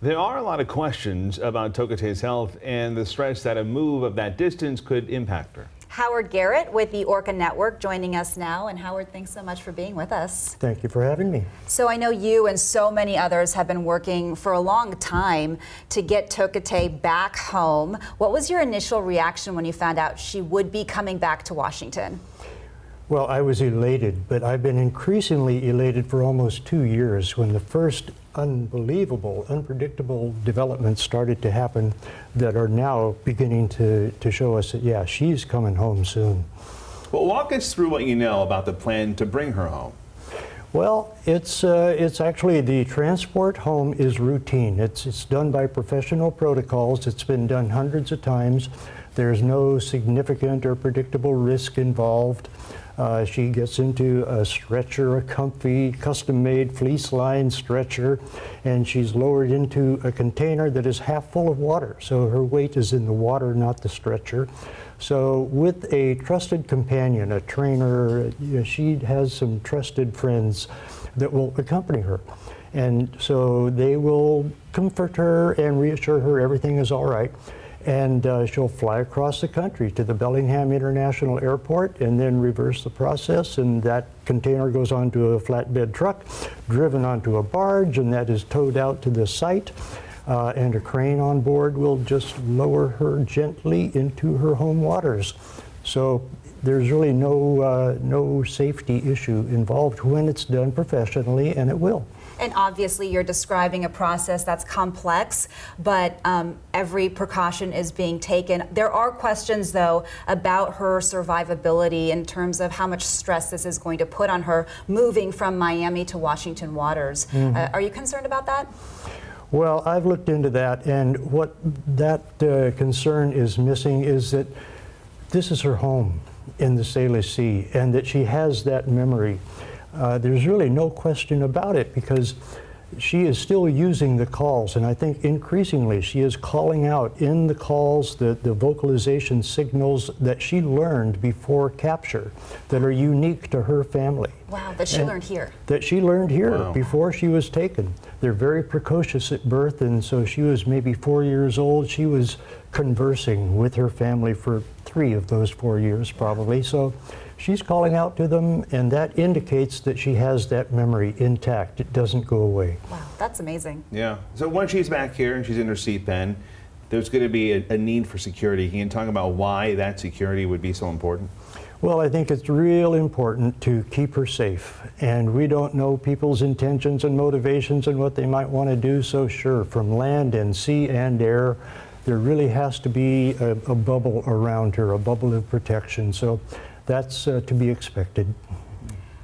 There are a lot of questions about Tokitae's health and the stress that a move of that distance could impact her. Howard Garrett with the Orca Network joining us now. And Howard, thanks so much for being with us. Thank you for having me. So I know you and so many others have been working for a long time to get Tokitae back home. What was your initial reaction when you found out she would be coming back to Washington? Well, I was elated, but I've been increasingly elated for almost 2 years when the first unbelievable, unpredictable developments started to happen that are now beginning to show us that, yeah, she's coming home soon. Well, walk us through what you know about the plan to bring her home. Well, it's actually the transport home is routine. It's done by professional protocols. It's been done hundreds of times. There's no significant or predictable risk involved. She gets into a stretcher, a comfy, custom-made fleece-lined stretcher, and she's lowered into a container that is half full of water. So her weight is in the water, not the stretcher. So with a trusted companion, a trainer, she has some trusted friends that will accompany her. And so they will comfort her and reassure her everything is all right. And she'll fly across the country to the Bellingham International Airport and then reverse the process, and that container goes onto a flatbed truck, driven onto a barge, and that is towed out to the site. And a crane on board will just lower her gently into her home waters. So there's really no safety issue involved when it's done professionally, and it will. And obviously you're describing a process that's complex, but every precaution is being taken. There are questions, though, about her survivability in terms of how much stress this is going to put on her moving from Miami to Washington waters. Are you concerned about that? Well, I've looked into that, and what that concern is missing is that this is her home in the Salish Sea, and that she has that memory. There's really no question about it, because she is still using the calls, and I think increasingly she is calling out in the calls the vocalization signals that she learned before capture that are unique to her family. Wow, that she learned here. That she learned here Wow. before she was taken. They're very precocious at birth, and so she was maybe 4 years old. She was conversing with her family for 3 of those 4 years probably. So she's calling out to them, and that indicates that she has that memory intact. It doesn't go away. Wow, that's amazing. Yeah. So once she's back here and she's in her seat pen, there's going to be a need for security. Can you talk about why that security would be so important? Well, I think it's real important to keep her safe, and we don't know people's intentions and motivations and what they might want to do, so sure, from land and sea and air, there really has to be a bubble around her, a bubble of protection, so that's to be expected.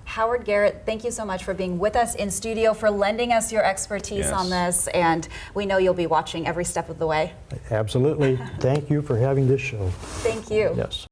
Howard Garrett, thank you so much for being with us in studio, for lending us your expertise on this, and we know you'll be watching every step of the way. Absolutely. Thank you for having this show. Thank you. Yes.